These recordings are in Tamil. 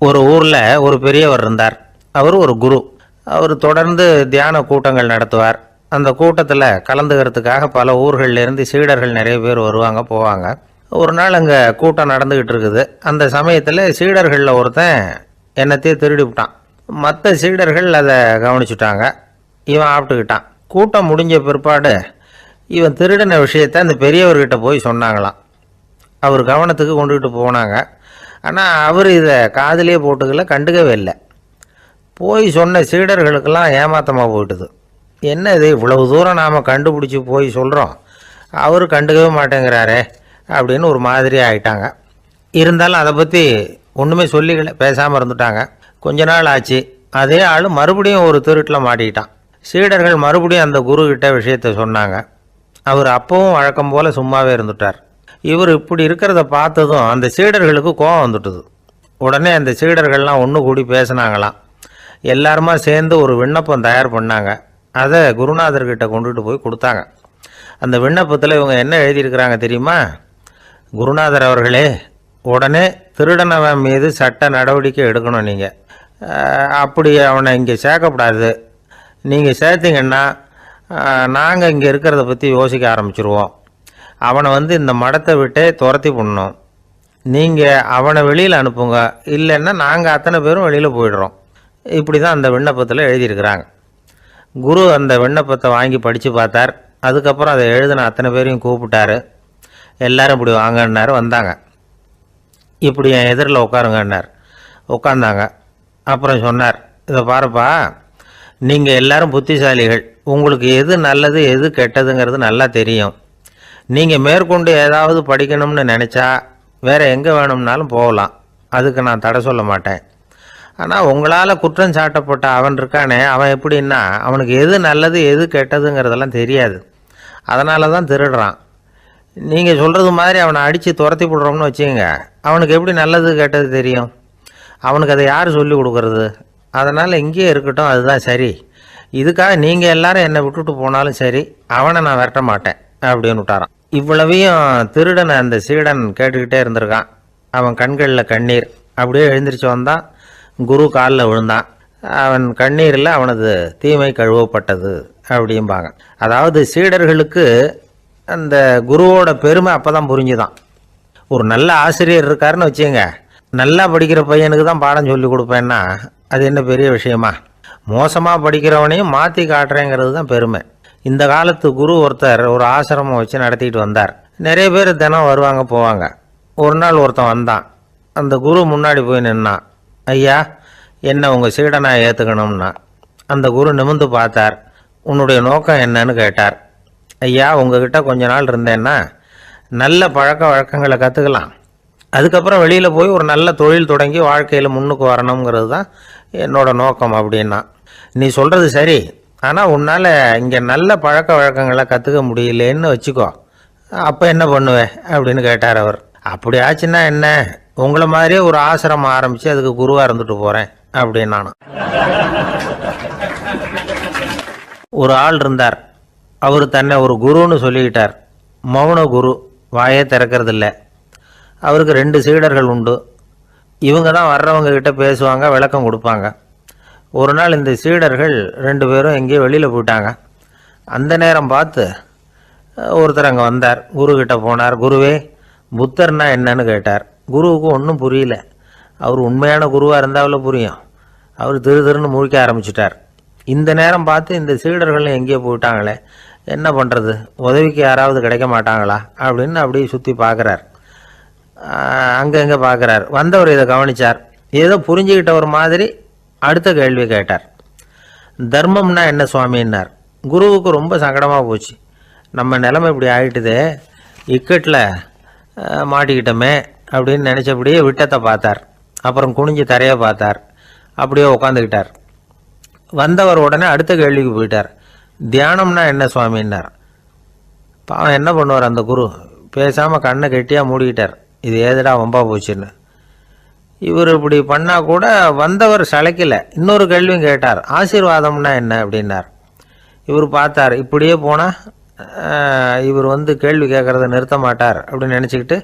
ஒரு ஊரில் ஒரு பெரியவர் இருந்தார். அவர் ஒரு குரு. அவர் தொடர்ந்து தியான கூட்டங்கள் நடத்துவார். அந்த கூட்டத்தில் கலந்துக்கிறதுக்காக பல ஊர்கள்லேருந்து சீடர்கள் நிறைய பேர் வருவாங்க போவாங்க. ஒரு நாள் அங்கே கூட்டம் நடந்துக்கிட்டு இருக்குது. அந்த சமயத்தில் சீடர்களில் ஒருத்தன் என்னத்தையே திருடி விட்டான். மற்ற சீடர்கள் அதை கவனிச்சுட்டாங்க. இவன் ஆப்பிட்டுக்கிட்டான். கூட்டம் முடிஞ்ச பிற்பாடு இவன் திருடின விஷயத்தை அந்த பெரியவர்கிட்ட போய் சொன்னாங்களாம். அவர் கவனத்துக்கு கொண்டுகிட்டு போனாங்க. ஆனால் அவர் இதை காதிலே போட்டுக்கல, கண்டுக்கவே இல்லை. போய் சொன்ன சீடர்களுக்கெல்லாம் ஏமாத்தமாக போயிட்டுது. என்ன இது, இவ்வளவு தூரம் நாம் கண்டுபிடிச்சி போய் சொல்கிறோம், அவர் கண்டுக்கவே மாட்டேங்கிறாரே அப்படின்னு ஒரு மாதிரி ஆகிட்டாங்க. இருந்தாலும் அதை பற்றி ஒன்றுமே சொல்லிக்கல, பேசாமல் இருந்துட்டாங்க. கொஞ்ச நாள் ஆச்சு. அதே ஆள் மறுபடியும் ஒரு திருட்டில் மாட்டிக்கிட்டான். சீடர்கள் மறுபடியும் அந்த குருக்கிட்ட விஷயத்தை சொன்னாங்க. அவர் அப்பவும் வழக்கம் போல் சும்மாவே இருந்துட்டார். இவர் இப்படி இருக்கிறத பார்த்ததும் அந்த சீடர்களுக்கு கோபம் வந்துட்டுது. உடனே அந்த சீடர்கள்லாம் ஒன்று கூடி பேசினாங்களாம். எல்லாருமா சேர்ந்து ஒரு விண்ணப்பம் தயார் பண்ணாங்க. அதை குருநாதர்கிட்ட கொண்டுட்டு போய் கொடுத்தாங்க. அந்த விண்ணப்பத்தில் இவங்க என்ன எழுதியிருக்கிறாங்க தெரியுமா? குருநாதர் அவர்களே, உடனே திருடனவன் மீது சட்ட நடவடிக்கை எடுக்கணும். நீங்கள் அப்படி அவனை இங்கே சேர்க்கக்கூடாது. நீங்கள் சேர்த்திங்கன்னா நாங்கள் இங்கே இருக்கிறத பற்றி யோசிக்க ஆரம்பிச்சிருவோம். அவனை இந்த மடத்தை விட்டே துரத்தி பண்ணணும். நீங்கள் அவனை வெளியில் அனுப்புங்க, இல்லைன்னா நாங்கள் அத்தனை பேரும் வெளியில் போயிடுறோம். இப்படி தான் அந்த விண்ணப்பத்தில் எழுதியிருக்கிறாங்க. குரு அந்த விண்ணப்பத்தை வாங்கி படித்து பார்த்தார். அதுக்கப்புறம் அதை எழுதின அத்தனை பேரையும் கூப்பிட்டாரு. எல்லாரும் இப்படி வாங்கன்னாரு. வந்தாங்க. இப்படி என் எதிரில் உட்காருங்கன்னார். உட்காந்தாங்க. அப்புறம் சொன்னார், இதை பாருப்பா, நீங்கள் எல்லாரும் புத்திசாலிகள். உங்களுக்கு எது நல்லது எது கெட்டதுங்கிறது நல்லா தெரியும். நீங்கள் மேற்கொண்டு ஏதாவது படிக்கணும்னு நினச்சா வேறு எங்கே வேணும்னாலும் போகலாம். அதுக்கு நான் தடை சொல்ல மாட்டேன். ஆனால் உங்களால் குற்றம் சாட்டப்பட்ட அவன் இருக்கானே, அவன் எப்படின்னா அவனுக்கு எது நல்லது எது கெட்டதுங்கிறதெல்லாம் தெரியாது. அதனால தான் திருடுறான். நீங்கள் சொல்கிறது மாதிரி அவனை அடித்து துரத்தி விடுறோம்னு வச்சுக்கோங்க, அவனுக்கு எப்படி நல்லது கெட்டது தெரியும்? அவனுக்கு அதை யார் சொல்லி கொடுக்கறது? அதனால் இங்கேயே இருக்கட்டும், அதுதான் சரி. இதுக்காக நீங்கள் எல்லாரும் என்னை விட்டுட்டு போனாலும் சரி, அவனை நான் விரட்ட மாட்டேன் அப்படின்னு விட்டாரான். இவ்வளவையும் திருடனை அந்த சீடன் கேட்டுக்கிட்டே இருந்திருக்கான். அவன் கண்களில் கண்ணீர். அப்படியே எழுந்திரிச்சு வந்தான். குரு காலில் விழுந்தான். அவன் கண்ணீரில் அவனது தீமை கழுவப்பட்டது அப்படிம்பாங்க. அதாவது சீடர்களுக்கு அந்த குருவோட பெருமை அப்போ தான் புரிஞ்சுதான். ஒரு நல்ல ஆசிரியர் இருக்காருன்னு வச்சுங்க, நல்லா படிக்கிற பையனுக்கு தான் பாடம் சொல்லி கொடுப்பேன்னா அது என்ன பெரிய விஷயமா? மோசமாக படிக்கிறவனையும் மாற்றி காட்டுறேங்கிறது தான் பெருமை. இந்த காலத்து குரு ஒருத்தர் ஒரு ஆசிரமம் வச்சு நடத்திட்டு வந்தார். நிறைய பேர் தினம் வருவாங்க போவாங்க. ஒரு நாள் ஒருத்தன் வந்தான். அந்த குரு முன்னாடி போய் நின்னான். ஐயா, என்ன உங்கள் சீடனாக ஏற்றுக்கணும்னா. அந்த குரு நிமிர்ந்து பார்த்தார். உன்னுடைய நோக்கம் என்னன்னு கேட்டார். ஐயா, உங்ககிட்ட கொஞ்ச நாள் இருந்தேன்னா நல்ல பழக்க வழக்கங்களை கற்றுக்கலாம். அதுக்கப்புறம் வெளியில் போய் ஒரு நல்ல தொழில் தொடங்கி வாழ்க்கையில் முன்னுக்கு வரணுங்கிறது தான் என்னோட நோக்கம் அப்படின்னா. நீ சொல்கிறது சரி, ஆனால் உன்னால் இங்கே நல்ல பழக்க வழக்கங்களை கற்றுக்க முடியலேன்னு வச்சுக்கோ, அப்போ என்ன பண்ணுவேன் அப்படின்னு கேட்டார் அவர். அப்படி ஆச்சுன்னா என்ன, உங்களை மாதிரியே ஒரு ஆசிரமம் ஆரம்பித்து அதுக்கு குருவாக இருந்துட்டு போகிறேன் அப்படின்னு நானும். ஒரு ஆள் இருந்தார். அவர் தன்னை ஒரு குருன்னு சொல்லிக்கிட்டார். மௌன குரு, வாயே திறக்கிறதில்ல. அவருக்கு 2 சீடர்கள் உண்டு. இவங்க தான் வர்றவங்க கிட்ட பேசுவாங்க, விளக்கம் கொடுப்பாங்க. ஒரு நாள் இந்த சீடர்கள் 2 பேரும் எங்கேயோ வெளியில் போயிட்டாங்க. அந்த நேரம் பார்த்து ஒருத்தர் அங்கே வந்தார். குருக்கிட்ட போனார். குருவே, புத்தர்னா என்னன்னு கேட்டார். குருவுக்கு ஒன்றும் புரியல. அவர் உண்மையான குருவாக இருந்தாவில் புரியும். அவர் திருன்னு முழிக்க ஆரம்பிச்சிட்டார். இந்த நேரம் பார்த்து இந்த சீடர்களும் எங்கேயோ போயிட்டாங்களே, என்ன பண்ணுறது, உதவிக்கு யாராவது கிடைக்க மாட்டாங்களா அப்படின்னு அப்படியே சுற்றி பார்க்குறார். அங்கங்கே பார்க்குறார். வந்தவர் இதை கவனித்தார். ஏதோ புரிஞ்சுக்கிட்ட ஒரு மாதிரி அடுத்த கேள்வி கேட்டார். தர்மம்னா என்ன சுவாமின்னார். குருவுக்கு ரொம்ப சங்கடமாக போச்சு. நம்ம நிலைமை இப்படி ஆகிட்டுதே, இக்கட்டில் மாட்டிக்கிட்டோமே அப்படின்னு நினச்சபடியே விட்டத்தை பார்த்தார். அப்புறம் குனிஞ்சு தரையை பார்த்தார். அப்படியே உட்காந்துக்கிட்டார். வந்தவர் உடனே அடுத்த கேள்விக்கு போயிட்டார். தியானம்னா என்ன சுவாமின்னார். பாவம் என்ன பண்ணுவார் அந்த குரு, பேசாமல் கண்ணை கெட்டியாக மூடிக்கிட்டார். இது ஏதுடா வம்பா போச்சுன்னு. இவர் இப்படி பண்ணால் கூட வந்தவர் சளைக்கலை. இன்னொரு கேள்வியும் கேட்டார். ஆசீர்வாதம்னா என்ன அப்படின்னார். இவர் பார்த்தார். இப்படியே போனால் இவர் கேள்வி கேட்குறத நிறுத்த மாட்டார் அப்படின்னு நினச்சிக்கிட்டு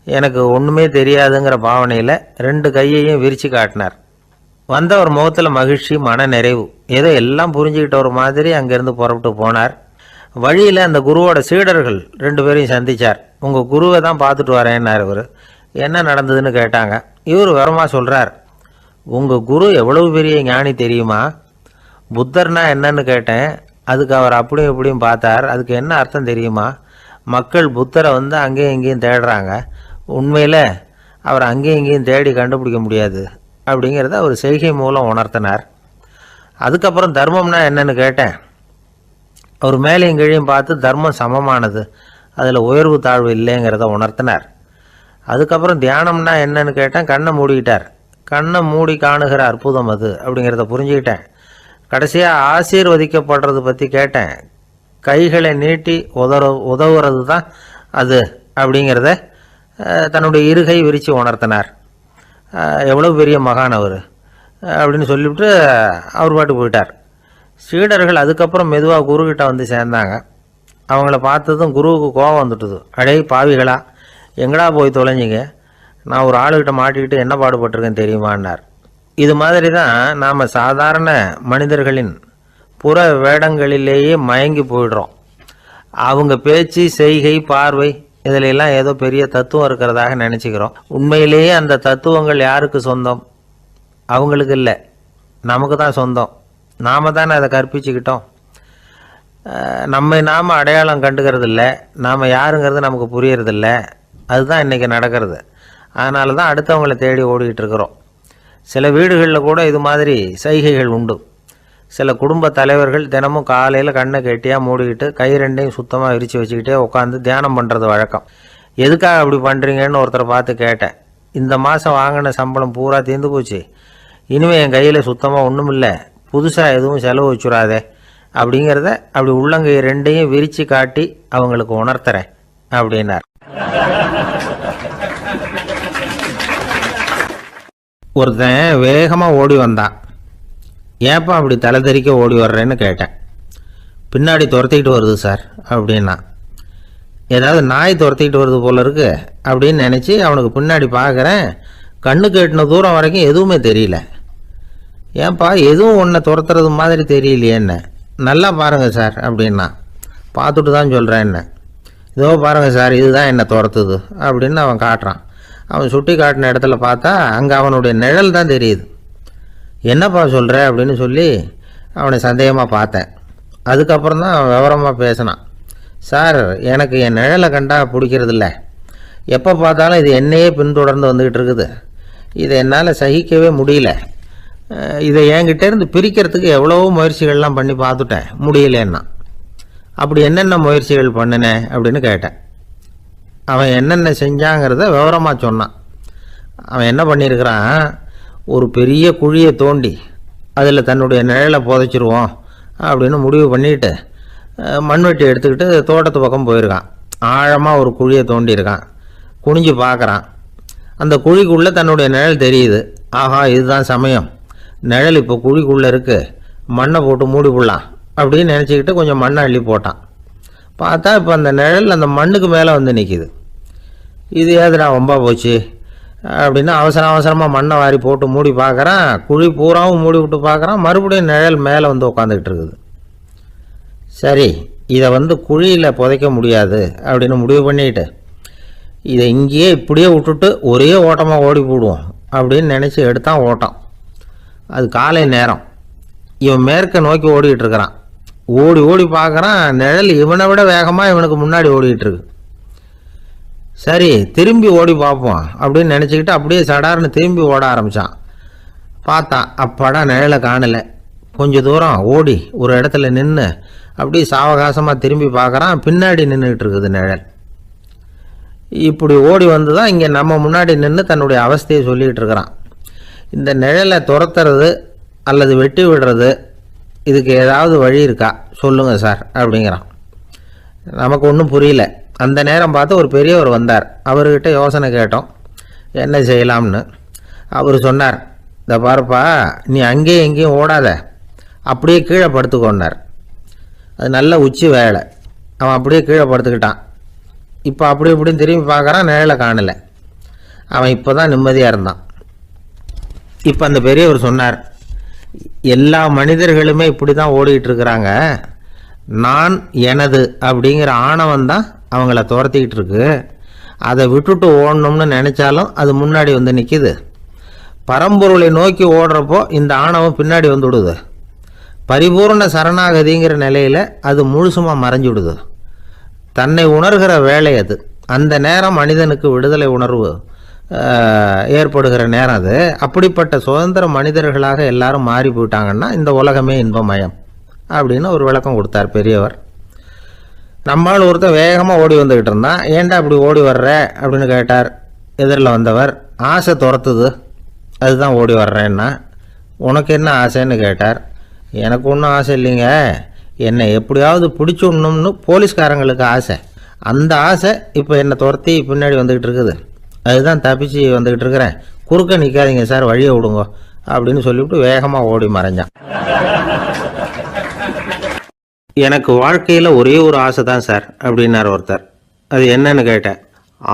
எனக்கு ஒன்றுமே தெரியாதுங்கிற பாவனையில் 2 கையையும் விரித்து காட்டினார். வந்தவர் முகத்தில் மகிழ்ச்சி, மன நிறைவு, ஏதோ எல்லாம் புரிஞ்சுக்கிட்ட ஒரு மாதிரி அங்கேருந்து புறப்பட்டு போனார். வழியில் அந்த குருவோட சீடர்கள் 2 பேரையும் சந்தித்தார். உங்கள் குருவை தான் பார்த்துட்டு வரேன்னார் இவர். என்ன நடந்ததுன்னு கேட்டாங்க. இவர் விவரமாக சொல்கிறார். உங்கள் குரு எவ்வளவு பெரிய ஞானி தெரியுமா? புத்தர்னா என்னன்னு கேட்டேன். அதுக்கு அவர் அப்படியும் இப்படியும் பார்த்தார். அதுக்கு என்ன அர்த்தம் தெரியுமா? மக்கள் புத்தரை வந்து அங்கேயும் இங்கேயும் தேடுறாங்க. உண்மையில் அவர் அங்கேயும் இங்கேயும் தேடி கண்டுபிடிக்க முடியாது அப்படிங்கிறத அவர் செய்கை மூலம் உணர்த்தினார். அதுக்கப்புறம் தர்மம்னா என்னன்னு கேட்டேன். அவர் மேலேயும் கீழையும் பார்த்து தர்மம் சமமானது, அதில் உயர்வு தாழ்வு இல்லைங்கிறத உணர்த்தினார். அதுக்கப்புறம் தியானம்னா என்னன்னு கேட்டேன். கண்ணை மூடிக்கிட்டார். கண்ணை மூடி காணுகிற அற்புதம் அது அப்படிங்கிறத புரிஞ்சுக்கிட்டேன். கடைசியாக ஆசீர்வதிக்கப்படுறது பற்றி கேட்டேன். கைகளை நீட்டி உதவுறது தான் அது அப்படிங்கிறத தன்னுடைய இருகை விரித்து உணர்த்தினார். எவ்வளோ பெரிய மகான் அவர் அப்படின்னு சொல்லிவிட்டு அவர் பாட்டு போயிட்டார். சீடர்கள் அதுக்கப்புறம் மெதுவாக குருக்கிட்ட வந்து சேர்ந்தாங்க. அவங்கள பார்த்ததும் குருவுக்கு கோபம் வந்துட்டுது. அடே பாவிகளா, எங்கடா போய் தொலைஞ்சிங்க? நான் ஒரு ஆளுகிட்ட மாட்டிக்கிட்டு என்ன பாடுபட்டிருக்கேன் தெரியுமான்னார். இது மாதிரி தான் நாம் சாதாரண மனிதர்களின் புற வேடங்களிலேயே மயங்கி போயிடுறோம். அவங்க பேச்சு, செய்கை, பார்வை இதிலெல்லாம் ஏதோ பெரிய தத்துவம் இருக்கிறதாக நினச்சிக்கிறோம். உண்மையிலேயே அந்த தத்துவங்கள் யாருக்கு சொந்தம்? அவங்களுக்கு இல்லை, நமக்கு தான் சொந்தம். நாம் தானே அதை கற்பிச்சுக்கிட்டோம். நாம் அடையாளம் கண்டுக்கிறது இல்லை. நாம் யாருங்கிறது நமக்கு புரியறதில்ல. அதுதான் இன்றைக்கி நடக்கிறது. அதனால தான் அடுத்தவங்களை தேடி ஓடிக்கிட்டு இருக்கிறோம். சில வீடுகளில் கூட இது மாதிரி சைகைகள் உண்டு. சில குடும்ப தலைவர்கள் தினமும் காலையில் கண்ணை கெட்டியாக மூடிக்கிட்டு கை 2ஐயும் சுத்தமாக விரித்து வச்சுக்கிட்டே உட்காந்து தியானம் பண்ணுறது வழக்கம். எதுக்காக அப்படி பண்ணுறீங்கன்னு ஒருத்தரை பார்த்து கேட்டேன். இந்த மாதம் வாங்கின சம்பளம் பூரா தீர்ந்து போச்சு, இனிமேல் என் கையில் சுத்தமாக ஒன்றும் இல்லை, புதுசாக எதுவும் செலவு வச்சுடாதே அப்படிங்கிறத அப்படி உள்ளங்கை 2ஐயும் விரித்து காட்டி அவங்களுக்கு உணர்த்துறேன் அப்படின்னார். ஒருத்தன் வேகமாக ஓடி வந்தான். ஏப்பா அப்படி தலை தெறிக்க ஓடி வர்றேன்னு கேட்டேன். பின்னாடி துரத்திக்கிட்டு வருது சார் அப்படின்னா. ஏதாவது நாய் துரத்திக்கிட்டு வருது போல இருக்கு அப்படின்னு நினச்சி அவனுக்கு பின்னாடி பார்க்குறேன். கண்ணு கேட்டின தூரம் வரைக்கும் எதுவுமே தெரியல. ஏன்பா எதுவும் ஒன்றை துரத்துறது மாதிரி தெரியலையே என்ன? நல்லா பாருங்கள் சார் அப்படின்னா. பார்த்துட்டு தான் சொல்கிறேன் என்ன. இதோ பாருங்கள் சார், இதுதான் என்னை துரத்துது அப்படின்னு அவன் காட்டுறான். அவன் சுட்டி காட்டின இடத்துல பார்த்தா அங்கே அவனுடைய நிழல் தான் தெரியுது. என்னப்பா சொல்கிற அப்படின்னு சொல்லி அவனை சந்தேகமாக பார்த்தேன். அதுக்கப்புறம் தான் அவன் விவரமாக பேசினான். சார், எனக்கு என் நிழலை கண்டா பிடிக்கிறதில்ல. எப்போ பார்த்தாலும் இது என்னையே பின்தொடர்ந்து வந்துக்கிட்டு இருக்குது. இதை என்னால் சகிக்கவே முடியல. இதை என்கிட்டேருந்து பிரிக்கிறதுக்கு எவ்வளவோ முயற்சிகள்லாம் பண்ணி பார்த்துட்டேன், முடியலன்னா. அப்படி என்னென்ன முயற்சிகள் பண்ணினேன் அப்படின்னு கேட்டேன். அவன் என்னென்ன செஞ்சாங்கிறத விவரமாக சொன்னான். அவன் என்ன பண்ணியிருக்கிறான், ஒரு பெரிய குழியை தோண்டி அதில் தன்னுடைய நிழலை புதைச்சிருவோம் அப்படின்னு முடிவு பண்ணிவிட்டு மண்வெட்டி எடுத்துக்கிட்டு தோட்டத்து பக்கம் போயிருக்கான். ஆழமாக ஒரு குழியை தோண்டியிருக்கான். குனிஞ்சு பார்க்குறான். அந்த குழிக்குள்ளே தன்னுடைய நிழல் தெரியுது. ஆஹா, இதுதான் சமயம், நிழல் இப்போ குழிக்குள்ளே இருக்குது, மண்ணை போட்டு மூடி போடலாம் அப்படின்னு நினச்சிக்கிட்டு கொஞ்சம் மண்ணை அள்ளி போட்டான். பார்த்தா இப்போ அந்த நிழல் அந்த மண்ணுக்கு மேலே வந்து நிற்கிது. இது ஏதுடா வம்பா போச்சு அப்படின்னு அவசரமாக மண்ணை வாரி போட்டு மூடி பார்க்குறான். குழி பூராவும் மூடி விட்டு பார்க்குறான். மறுபடியும் நிழல் மேலே வந்து உட்காந்துக்கிட்டு இருக்குது. சரி, இதை குழியில் புதைக்க முடியாது அப்படின்னு முடிவு பண்ணிட்டு இதை இங்கேயே இப்படியே விட்டுட்டு ஒரே ஓட்டமாக ஓடி போடுவோம் அப்படின்னு நினச்சி எடுத்தான் ஓட்டம். அது காலை நேரம். இவன் மேற்க நோக்கி ஓடிக்கிட்டு இருக்கிறான். ஓடி ஓடி பார்க்குறான், நிழல் இவனை விட வேகமாக இவனுக்கு முன்னாடி ஓடிக்கிட்டு இருக்கு. சரி, திரும்பி ஓடி பார்ப்போம் அப்படின்னு நினச்சிக்கிட்டு அப்படியே சடார்னு திரும்பி ஓட ஆரம்பித்தான். பார்த்தான், அப்பாடா நிழலை காணலை. கொஞ்சம் தூரம் ஓடி ஒரு இடத்துல நின்று அப்படியே சாவகாசமாக திரும்பி பார்க்குறான். பின்னாடி நின்றுக்கிட்டு இருக்குது நிழல். இப்படி ஓடி வந்து தான் இங்கே நம்ம முன்னாடி நின்று தன்னுடைய அவஸ்தையை சொல்லிக்கிட்டு இருக்கிறான். இந்த நிழலை துரத்துறது அல்லது வெட்டி விடுறது, இதுக்கு ஏதாவது வழி இருக்கா சொல்லுங்கள் சார் அப்படிங்கிறான். நமக்கு ஒன்றும் புரியல. அந்த நேரம் பார்த்து ஒரு பெரியவர் வந்தார். அவர்கிட்ட யோசனை கேட்டோம், என்ன செய்யலாம்னு. அவர் சொன்னார், இந்த பாருப்பா, நீ அங்கேயும் எங்கேயும் ஓடாத, அப்படியே கீழே படுத்துக்கொண்டார். அது நல்ல உச்சி வேலை. அவன் அப்படியே கீழே படுத்துக்கிட்டான். இப்போ அப்படி இப்படின்னு திரும்பி பார்க்குறான், நிழலை காணலை. அவன் இப்போ தான் நிம்மதியாக இருந்தான். இப்போ அந்த பெரியவர் சொன்னார், எல்லா மனிதர்களுமே இப்படி தான் ஓடிக்கிட்டு இருக்கிறாங்க. நான் எனது அப்படிங்கிற ஆணவம் தான் அவங்கள துரத்திக்கிட்டு இருக்கு. அதை விட்டுட்டு ஓடணும்னு நினச்சாலும் அது முன்னாடி வந்து நிற்கிது. பரம்பொருளை நோக்கி ஓடுறப்போ இந்த ஆணவம் பின்னாடி வந்து விடுது. பரிபூர்ண சரணாகதிங்கிற நிலையில் அது முழுசுமாக மறைஞ்சு விடுது. தன்னை உணர்கிற வேலை அது. அந்த நேரம் மனிதனுக்கு விடுதலை உணர்வு ஏற்படுகிற நேரம் அது. அப்படிப்பட்ட சுதந்திர மனிதர்களாக எல்லாரும் மாறி போயிட்டாங்கன்னா இந்த உலகமே இன்பமயம் அப்படின்னு ஒரு விளக்கம் கொடுத்தார் பெரியவர். நம்மால் ஒருத்தர் வேகமாக ஓடி வந்துக்கிட்டு இருந்தான். ஏன்டா அப்படி ஓடி வர்ற அப்படின்னு கேட்டார் எதிரில் வந்தவர். ஆசை துரத்துது, அதுதான் ஓடி வர்றேன்னா. உனக்கு என்ன ஆசைன்னு கேட்டார். எனக்கு ஒன்றும் ஆசை இல்லைங்க, என்னை எப்படியாவது பிடிச்சுடணும்னு போலீஸ்காரங்களுக்கு ஆசை. அந்த ஆசை இப்போ என்னை துரத்தி பின்னாடி வந்துக்கிட்டு இருக்குது, அதுதான் தப்பிச்சு வந்துக்கிட்டு இருக்கிறேன். குறுக்க நிற்காதீங்க சார், வழியை விடுங்க அப்படின்னு சொல்லிவிட்டு வேகமாக ஓடி மறைஞ்சான். எனக்கு வாழ்க்கையில் ஒரே ஒரு ஆசை தான் சார் அப்படின்னார் ஒருத்தர். அது என்னன்னு கேட்டேன்.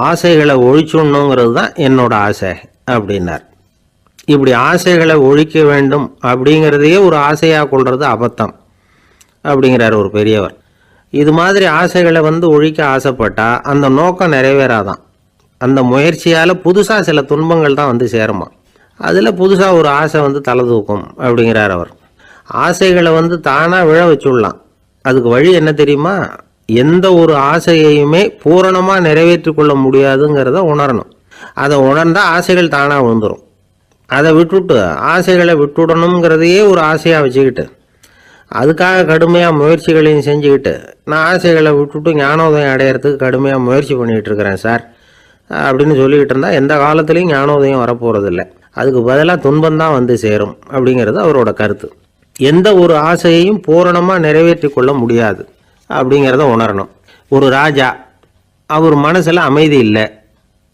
ஆசைகளை ஒழிச்சுடணுங்கிறது தான் என்னோட ஆசை அப்படின்னார். இப்படி ஆசைகளை ஒழிக்க வேண்டும் அப்படிங்கிறதையே ஒரு ஆசையாக கொள்வது அபத்தம் அப்படிங்கிறார் ஒரு பெரியவர். இது மாதிரி ஆசைகளை ஒழிக்க ஆசைப்பட்டால் அந்த நோக்கம் நிறைவேறாதான். அந்த முயற்சியால் புதுசாக சில துன்பங்கள் தான் சேருமா. அதில் புதுசாக ஒரு ஆசை தலை தூக்கும் அப்படிங்கிறார் அவர். ஆசைகளை தானாக விழ வச்சுடலாம். அதுக்கு வழி என்ன தெரியுமா? எந்த ஒரு ஆசையையுமே பூரணமாக நிறைவேற்றி கொள்ள முடியாதுங்கிறத உணரணும். அதை உணர்ந்தால் ஆசைகள் தானாக விழுந்துடும். அதை விட்டுட்டு ஆசைகளை விட்டுடணுங்கிறதையே ஒரு ஆசையாக வச்சுக்கிட்டு அதுக்காக கடுமையாக முயற்சிகளையும் செஞ்சுக்கிட்டு நான் ஆசைகளை விட்டுட்டு ஞானோதயம் அடையிறதுக்கு கடுமையாக முயற்சி பண்ணிகிட்டு இருக்கிறேன் சார் அப்படின்னு சொல்லிக்கிட்டு இருந்தால் எந்த காலத்துலேயும் ஞானோதயம் வரப்போகிறதில்ல. அதுக்கு பதிலாக துன்பந்தான் சேரும் அப்படிங்கிறது அவரோட கருத்து. எந்த ஒரு ஆசையையும் பூரணமாக நிறைவேற்றி கொள்ள முடியாது அப்படிங்கிறத உணரணும். ஒரு ராஜா, அவர் மனசில் அமைதி இல்லை,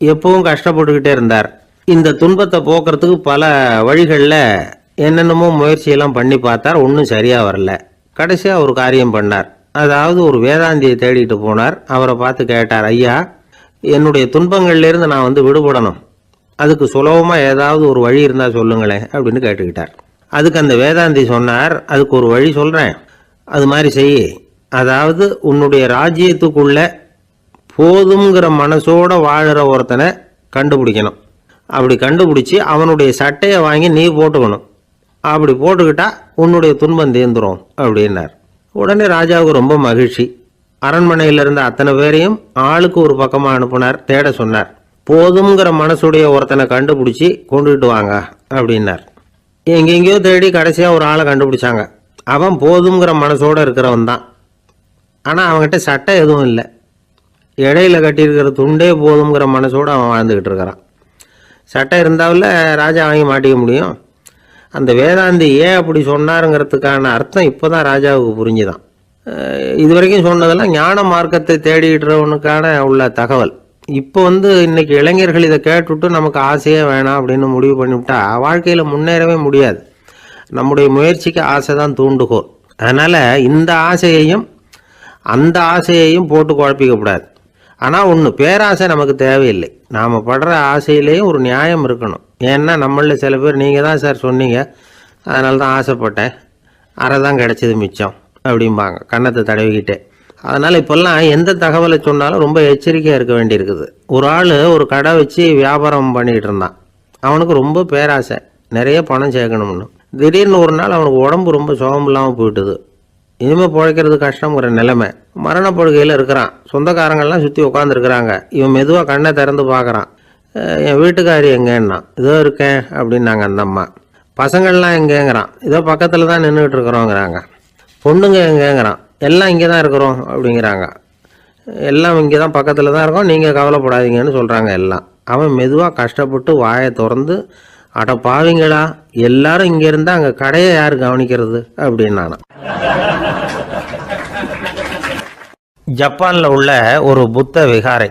எப்பவும் கஷ்டப்பட்டுக்கிட்டே இருந்தார். இந்த துன்பத்தை போக்குறதுக்கு பல வழிகளில் என்னென்னமோ முயற்சியெல்லாம் பண்ணி பார்த்தார், ஒன்றும் சரியாக வரல. கடைசியாக ஒரு காரியம் பண்ணார். அதாவது ஒரு வேதாந்தியை தேடிட்டு போனார். அவரை பார்த்து கேட்டார், ஐயா, என்னுடைய துன்பங்கள்லேருந்து நான் விடுபடணும், அதுக்கு சுலபமாக ஏதாவது ஒரு வழி இருந்தால் சொல்லுங்களேன் அப்படின்னு கேட்டுக்கிட்டார். அதுக்கு அந்த வேதாந்தி சொன்னார், அதுக்கு ஒரு வழி சொல்கிறேன், அது மாதிரி செய். அதாவது உன்னுடைய ராஜ்யத்துக்குள்ள போதுங்கிற மனசோட வாழுற ஒருத்தனை கண்டுபிடிக்கணும். அப்படி கண்டுபிடிச்சி அவனுடைய சட்டையை வாங்கி நீ போட்டுக்கணும். அப்படி போட்டுக்கிட்டா உன்னுடைய துன்பம் தீர்ந்துடும் அப்படின்னார். உடனே ராஜாவுக்கு ரொம்ப மகிழ்ச்சி. அரண்மனையில் இருந்த அத்தனை பேரையும் ஆளுக்கு ஒரு பக்கமாக அனுப்புனார், தேட சொன்னார். போதுங்கிற மனசுடைய ஒருத்தனை கண்டுபிடிச்சி கொண்டுகிட்டு வாங்க அப்படின்னார். எங்கெங்கேயோ தேடி கடைசியாக ஒரு ஆளை கண்டுபிடிச்சாங்க. அவன் போதுங்கிற மனசோடு இருக்கிறவன் தான். ஆனால் அவன்கிட்ட சட்டை எதுவும் இல்லை. இடையில கட்டியிருக்கிற துண்டே போதுங்கிற மனசோடு அவன் வாழ்ந்துக்கிட்டு இருக்கிறான். சட்டை இருந்தாவில் ராஜா வாங்கி மாட்டிக்க முடியும். அந்த வேதாந்தி ஏன் அப்படி சொன்னாருங்கிறதுக்கான அர்த்தம் இப்போ தான் ராஜாவுக்கு புரிஞ்சுதான். இது வரைக்கும் சொன்னதெல்லாம் ஞான மார்க்கத்தை தேடிக்கிறவனுக்கான உள்ள தகவல். இப்போ இன்னைக்கு இளைஞர்கள் இதை கேட்டுவிட்டு நமக்கு ஆசையே வேணாம் அப்படின்னு முடிவு பண்ணிவிட்டா வாழ்க்கையில் முன்னேறவே முடியாது. நம்முடைய முயற்சிக்கு ஆசை தான் தூண்டுகோல். அதனால் இந்த ஆசையையும் அந்த ஆசையையும் போட்டு குழப்பிக்கக்கூடாது. ஆனால் ஒன்று, பேராசை நமக்கு தேவையில்லை. நாம் படுற ஆசையிலேயும் ஒரு நியாயம் இருக்கணும். ஏன்னா நம்மளில் சில பேர் நீங்கள் தான் சார் சொன்னீங்க, அதனால தான் ஆசைப்பட்டேன், அரை தான் கிடச்சிது மிச்சம் அப்படிம்பாங்க கன்னத்தை தடவிக்கிட்டே. அதனால் இப்போல்லாம் எந்த தகவலை சொன்னாலும் ரொம்ப எச்சரிக்கையாக இருக்க வேண்டியிருக்குது. ஒரு ஆள் ஒரு கடை வச்சு வியாபாரம் பண்ணிகிட்டு இருந்தான். அவனுக்கு ரொம்ப பேராசை, நிறைய பணம் சேர்க்கணும்னு. திடீர்னு ஒரு நாள் அவனுக்கு உடம்பு ரொம்ப சுகம் இல்லாமல் போயிட்டுது. இனிமேல் பிழைக்கிறது கஷ்டங்கிற நிலைமை. மரணப்படுகையில் இருக்கிறான். சொந்தக்காரங்கள்லாம் சுற்றி உட்காந்துருக்குறாங்க. இவன் மெதுவாக கண்ணை திறந்து பார்க்குறான். என் வீட்டுக்காரி எங்கேன்னா, இதோ இருக்கேன் அப்படின்னாங்க அந்த அம்மா. பசங்கள்லாம் எங்கேங்கிறான், இதோ பக்கத்தில் தான் நின்றுட்டு இருக்கிறோங்கிறாங்க. பொண்ணுங்க எங்கேங்கிறான், எல்லாம் இங்கே தான் இருக்கிறோம் அப்படிங்கிறாங்க. எல்லாம் இங்கே தான் பக்கத்தில் தான் இருக்கோம், நீங்கள் கவலைப்படாதீங்கன்னு சொல்கிறாங்க எல்லாம். அவன் மெதுவாக கஷ்டப்பட்டு வாயை திறந்து, அட பாவிங்களா, எல்லாரும் இங்கே இருந்தால் அங்கே கடையை யார் கவனிக்கிறது அப்படின்னானா. ஜப்பானில் உள்ள ஒரு புத்த விகாரை,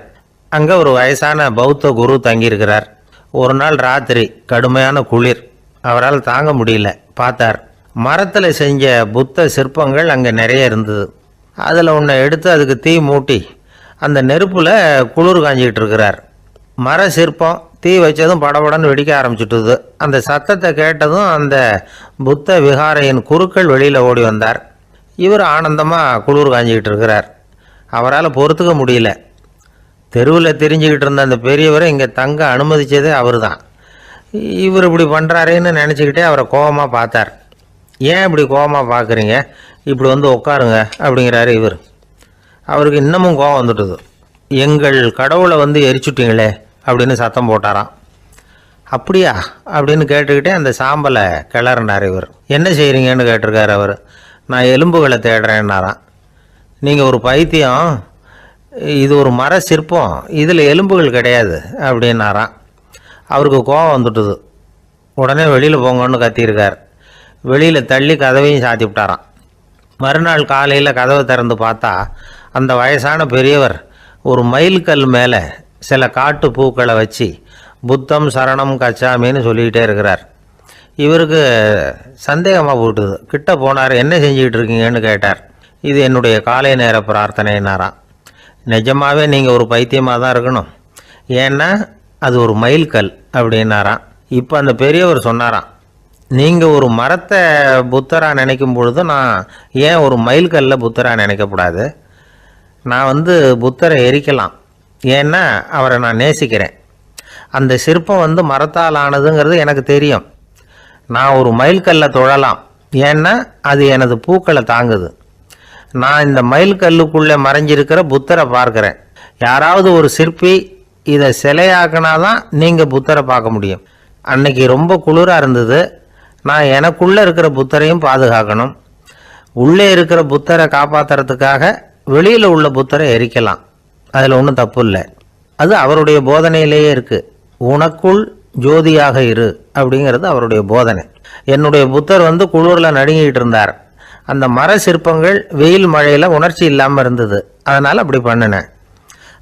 அங்கே ஒரு வயசான பௌத்த குரு தங்கியிருக்கிறார். ஒரு நாள் ராத்திரி கடுமையான குளிர், அவரால் தாங்க முடியல. பார்த்தார், மரத்தில் செஞ்ச புத்த சிற்பங்கள் அங்கே நிறைய இருந்தது. அதில் ஒன்றை எடுத்து அதுக்கு தீ மூட்டி அந்த நெருப்பில் குளிர் காஞ்சிக்கிட்டு இருக்கிறார். மர சிற்பம் தீ வச்சதும் படபடன்னு வெடிக்க ஆரம்பிச்சுட்டுது. அந்த சத்தத்தை கேட்டதும் அந்த புத்த விகாரையின் குருக்கள் வெளியில் ஓடி வந்தார். இவர் ஆனந்தமாக குளிர் காஞ்சிக்கிட்டு இருக்கிறார். அவரால் பொறுத்துக்க முடியல. தெருவில் தெரிஞ்சுக்கிட்டு இருந்த அந்த பெரியவரை இங்கே தங்க அனுமதித்ததே அவர் தான். இவர் இப்படி பண்ணுறாருன்னு நினச்சிக்கிட்டே அவரை கோபமாக பார்த்தார். ஏன் இப்படி கோபமாக பார்க்குறீங்க, இப்படி வந்து உட்காருங்க அப்படிங்கிறாரு இவர். அவருக்கு இன்னமும் கோபம் வந்துட்டுது. எங்கள் கடவுளை வந்து எரிச்சுட்டீங்களே அப்படின்னு சத்தம் போட்டாராம். அப்படியா அப்படின்னு கேட்டுக்கிட்டே அந்த சாம்பலை கிளறினார் இவர். என்ன செய்கிறீங்கன்னு கேட்டிருக்காரு அவர். நான் எலும்புகளை தேடுறேன்னாராம். நீங்கள் ஒரு பைத்தியம், இது ஒரு மர சிற்பம், இதில் எலும்புகள் கிடையாது அப்படின்னாராம். அவருக்கு கோபம் வந்துட்டுது. உடனே வெளியில் போங்கன்னு கத்தியிருக்கார். வெளியில் தள்ளி கதவையும் சாத்தி விட்டாராம். மறுநாள் காலையில் கதவை திறந்து பார்த்தா அந்த வயசான பெரியவர் ஒரு மைல்கல் மேலே சில காட்டு பூக்களை வச்சு புத்தம் சரணம் கச்சாமின்னு சொல்லிக்கிட்டே இருக்கிறார். இவருக்கு சந்தேகமாக போட்டுது. கிட்ட போனார். என்ன செஞ்சுக்கிட்டு இருக்கீங்கன்னு கேட்டார். இது என்னுடைய காலை நேர பிரார்த்தனைனாராம். நிஜமாகவே நீங்கள் ஒரு பைத்தியமாக தான் இருக்கணும், ஏன்னா அது ஒரு மைல்கல் அப்படின்னாராம். இப்போ அந்த பெரியவர் சொன்னாராம், நீங்கள் ஒரு மரத்தை புத்தராக நினைக்கும் பொழுது நான் ஏன் ஒரு மைல்கல்ல புத்தராக நினைக்கக்கூடாது? நான் வந்து புத்தரை எரிக்கலாம், ஏன்னா அவரை நான் நேசிக்கிறேன். அந்த சிற்பம் வந்து மரத்தால் ஆனதுங்கிறது எனக்கு தெரியும். நான் ஒரு மைல்கல்லை தொழலாம், ஏன்னா அது எனது பூக்களை தாங்குது. நான் இந்த மைல்கல்லுக்குள்ளே மறைஞ்சிருக்கிற புத்தரை பார்க்குறேன். யாராவது ஒரு சிற்பி இதை சிலையாக்கினாதான் நீங்கள் புத்தரை பார்க்க முடியும். அன்னைக்கு ரொம்ப குளிராக இருந்தது. நான் எனக்குள்ளே இருக்கிற புத்தரையும் பாதுகாக்கணும். உள்ளே இருக்கிற புத்தரை காப்பாற்றுறதுக்காக வெளியில் உள்ள புத்தரை எரிக்கலாம், அதில் ஒன்றும் தப்பு இல்லை. அது அவருடைய போதனையிலேயே இருக்குது. உனக்குள் ஜோதியாக இரு அப்படிங்கிறது அவருடைய போதனை. என்னுடைய புத்தர் வந்து குளிரில் நடுங்கிட்டு இருந்தார். அந்த மர சிற்பங்கள் வெயில் மழையில் உணர்ச்சி இல்லாமல் இருந்தது, அதனால் அப்படி பண்ணினேன்.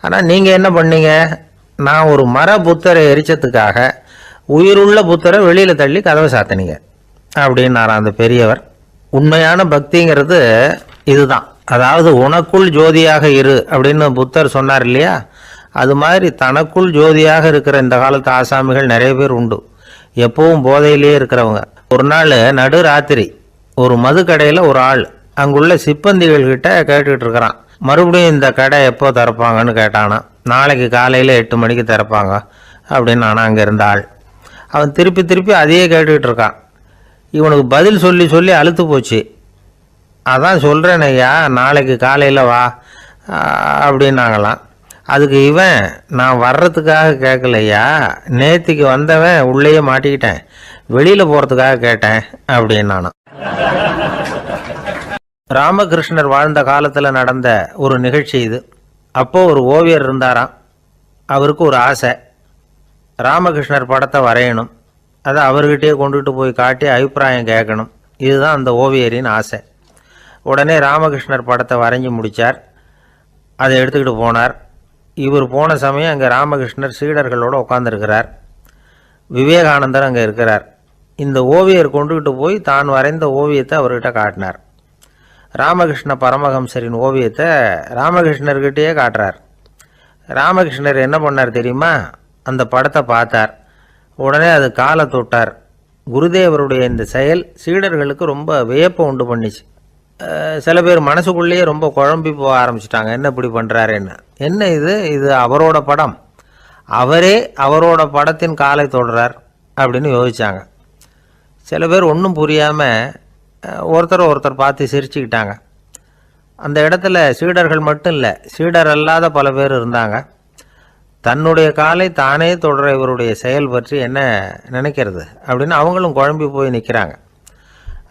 ஆனால் நீங்கள் என்ன பண்ணீங்க? நான் ஒரு மர புத்தரை எரிச்சதுக்காக உயிருள்ள புத்தரை வெளியில் தள்ளி கதவை சாத்தினீங்க அப்படின்னாராம் அந்த பெரியவர். உண்மையான பக்திங்கிறது இதுதான். அதாவது உனக்குள் ஜோதியாக இரு அப்படின்னு புத்தர் சொன்னார் இல்லையா, அது மாதிரி தனக்குள் ஜோதியாக இருக்கிற இந்த காலத்து ஆசாமிகள் நிறைய பேர் உண்டு. எப்பவும் போதையிலேயே இருக்கிறவங்க. ஒரு நாள் நடு ராத்திரி ஒரு மது கடையில் ஒரு ஆள் அங்குள்ள சிப்பந்திகள் கிட்ட கேட்டுக்கிட்டு இருக்கிறான். மறுபடியும் இந்த கடை எப்போ திறப்பாங்கன்னு கேட்டானா. நாளைக்கு காலையில் 8 மணிக்கு திறப்பாங்க அப்படின்னு நானும் அங்கே இருந்த ஆள். அவன் திருப்பி திருப்பி அதையே கேட்டுக்கிட்டு இருக்கான். இவனுக்கு பதில் சொல்லி சொல்லி அழுத்து போச்சு. அதான் சொல்கிறேன் ஐயா, நாளைக்கு காலையில் வா அப்படின்னாங்களாம். அதுக்கு இவன், நான் வர்றதுக்காக கேட்கலையா, நேற்றுக்கு வந்தவன் உள்ளேயே மாட்டிக்கிட்டேன், வெளியில் போகிறதுக்காக கேட்டேன் அப்படின்னானான். ராமகிருஷ்ணர் வாழ்ந்த காலத்தில் நடந்த ஒரு நிகழ்ச்சி இது. அப்போது ஒரு ஓவியர் இருந்தாராம். அவருக்கு ஒரு ஆசை, ராமகிருஷ்ணர் படத்தை வரையணும். அதை அவர்கிட்டயே கொண்டுட்டு போய் காட்டி அபிப்பிராயம் கேட்கணும். இதுதான் அந்த ஓவியரின் ஆசை. உடனே ராமகிருஷ்ணர் படத்தை வரைஞ்சி முடித்தார். அதை எடுத்துக்கிட்டு போனார். இவர் போன சமயம் அங்கே ராமகிருஷ்ணர் சீடர்களோடு உட்காந்துருக்கிறார். விவேகானந்தர் அங்கே இருக்கிறார். இந்த ஓவியர் கொண்டுக்கிட்டு போய் தான் வரைந்த ஓவியத்தை அவர்கிட்ட காட்டினார். ராமகிருஷ்ண பரமஹம்சரின் ஓவியத்தை ராமகிருஷ்ணர்கிட்டயே காட்டுறார். ராமகிருஷ்ணர் என்ன பண்ணார் தெரியுமா? அந்த படத்தை பார்த்தார். உடனே அது காலை தொட்டார். குருதேவருடைய இந்த செயல் சீடர்களுக்கு ரொம்ப வியப்பை உண்டு பண்ணிச்சு. சில பேர் மனசுக்குள்ளேயே ரொம்ப குழம்பி போக ஆரம்பிச்சிட்டாங்க, என்ன இப்படி பண்ணுறாருன்னு. என்ன இது அவரோட படம், அவரே அவரோட படத்தின் காலை தொடுறார் அப்படின்னு யோசித்தாங்க. சில பேர் ஒன்றும் புரியாமல் ஒருத்தர் பார்த்து சிரிச்சுக்கிட்டாங்க. அந்த இடத்துல சீடர்கள் மட்டும் இல்லை, சீடர் அல்லாத பல பேர் இருந்தாங்க. தன்னுடைய காலை தானே தொடர இவருடைய செயல் பற்றி என்ன நினைக்கிறது அப்படின்னு அவங்களும் குழம்பி போய் நிற்கிறாங்க.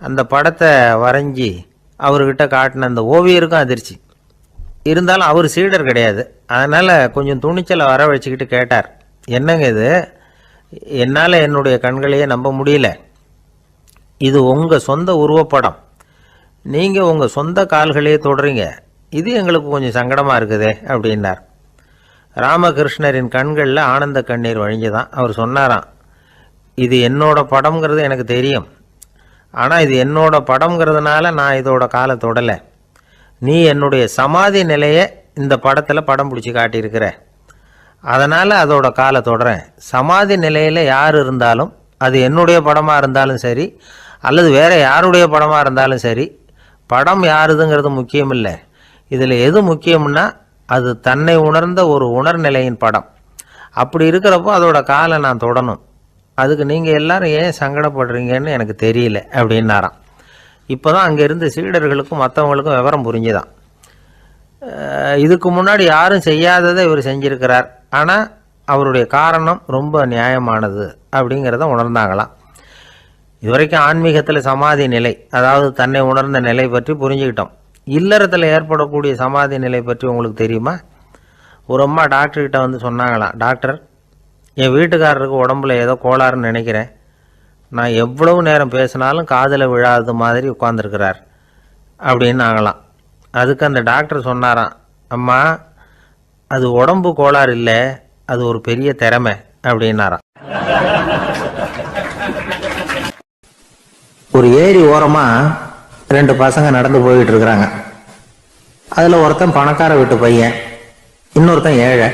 அந்த படத்தை வரைஞ்சி அவர்கிட்ட காட்டின அந்த ஓவியருக்கும் அதிர்ச்சி. இருந்தாலும் அவர் சீடர் கிடையாது, அதனால் கொஞ்சம் துணிச்சலை வர வச்சுக்கிட்டு கேட்டார், என்னங்க இது, என்னால் என்னுடைய கண்களையே நம்ப முடியல, இது உங்கள் சொந்த உருவப்படம், நீங்கள் உங்கள் சொந்த கால்களையே தொடுறீங்க, இது எங்களுக்கு கொஞ்சம் சங்கடமாக இருக்குதே அப்படின்னார். ராமகிருஷ்ணரின் கண்களில் ஆனந்த கண்ணீர் வழிஞ்சுதான். அவர் சொன்னாராம், இது என்னோட படம்ங்கிறது எனக்கு தெரியும், ஆனால் இது என்னோட படம்ங்கிறதுனால நான் இதோட காலை தொடலை. நீ என்னுடைய சமாதி நிலையை இந்த படத்தில் படம் பிடிச்சி காட்டியிருக்கிற, அதனால் அதோட காலை தொடறேன். சமாதி நிலையில் யார் இருந்தாலும், அது என்னுடைய படமாக இருந்தாலும் சரி அல்லது வேறு யாருடைய படமாக இருந்தாலும் சரி, படம் யாருதுங்கிறது முக்கியம் இல்லை. இதில் எது முக்கியம்னா அது தன்னை உணர்ந்த ஒரு உணர்நிலையின் படம். அப்படி இருக்கிறப்போ அதோட காலை நான் தொடணும். அதுக்கு நீங்கள் எல்லாரும் ஏன் சங்கடப்படுறீங்கன்னு எனக்கு தெரியல அப்படின்னாராம். இப்போ தான் அங்கே இருந்த சீடர்களுக்கும் மற்றவங்களுக்கும் விவரம் புரிஞ்சுதான். இதுக்கு முன்னாடி யாரும் செய்யாததை இவர் செஞ்சிருக்கிறார், ஆனால் அவருடைய காரணம் ரொம்ப நியாயமானது அப்படிங்கிறத உணர்ந்தாங்களாம். இதுவரைக்கும் ஆன்மீகத்தில் சமாதி நிலை, அதாவது தன்னை உணர்ந்த நிலை பற்றி புரிஞ்சுக்கிட்டோம். இல்லறத்தில் ஏற்படக்கூடிய சமாதி நிலை பற்றி உங்களுக்கு தெரியுமா? ஒரு அம்மா டாக்டர்கிட்ட வந்து சொன்னாங்களாம், டாக்டர், என் வீட்டுக்காரருக்கு உடம்புல ஏதோ கோளாறுன்னு நினைக்கிறேன். நான் எவ்வளவு நேரம் பேசினாலும் காதில் விழாதது மாதிரி உட்காந்துருக்கிறார் அப்படின்னு ஆகலாம். அதுக்கு அந்த டாக்டர் சொன்னாராம், அம்மா, அது உடம்பு கோளாறு இல்லை, அது ஒரு பெரிய திறமை அப்படின்னாராம். ஒரு ஏரி ஓரமாக 2 பசங்க நடந்து போயிட்டு இருக்கிறாங்க. அதில் ஒருத்தன் பணக்கார வீட்டு பையன், இன்னொருத்தன் ஏழை.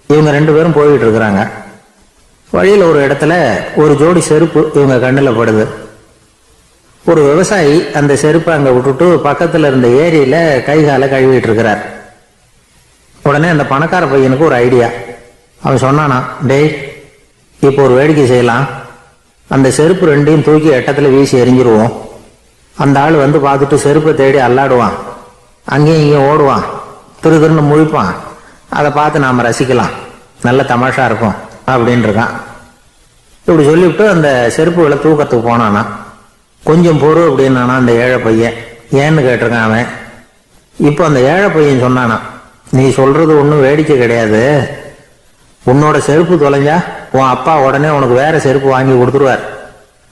இவங்க 2 பேரும் போயிட்டு இருக்கிறாங்க. வழியில் ஒரு இடத்துல ஒரு ஜோடி செருப்பு இவங்க கண்ணில் படுது. ஒரு விவசாயி அந்த செருப்பை அங்கே விட்டுட்டு பக்கத்தில் இருந்த ஏரியில் கை காலை கழுவிட்டு இருக்கிறார். உடனே அந்த பணக்கார பையனுக்கு ஒரு ஐடியா. அவன் சொன்னானா, டேய், இப்போ ஒரு வேடிக்கை செய்யலாம். அந்த செருப்பு 2ஐயும் தூக்கி எட்டத்தில் வீசி எறிஞ்சிருவோம். அந்த ஆள் வந்து பார்த்துட்டு செருப்பை தேடி அல்லாடுவான், அங்கேயும் இங்கேயும் ஓடுவான், திருன்னு முழிப்பான். அதை பார்த்து நாம் ரசிக்கலாம், நல்ல தமாஷா இருக்கும் அப்படின்னு இருக்கான். இப்படி சொல்லிவிட்டு அந்த செருப்புகளை தூக்கத்துக்கு போனானா. கொஞ்சம் பொறு அப்படின்னானா அந்த ஏழை பையன். ஏன்னு கேட்டிருக்கான் அவன். இப்போ அந்த ஏழை பையன் சொன்னானா, நீ சொல்றது ஒன்றும் வேடிக்கை கிடையாது. உன்னோட செருப்பு தொலைஞ்சா உன் அப்பா உடனே உனக்கு வேற செருப்பு வாங்கி கொடுத்துருவார்.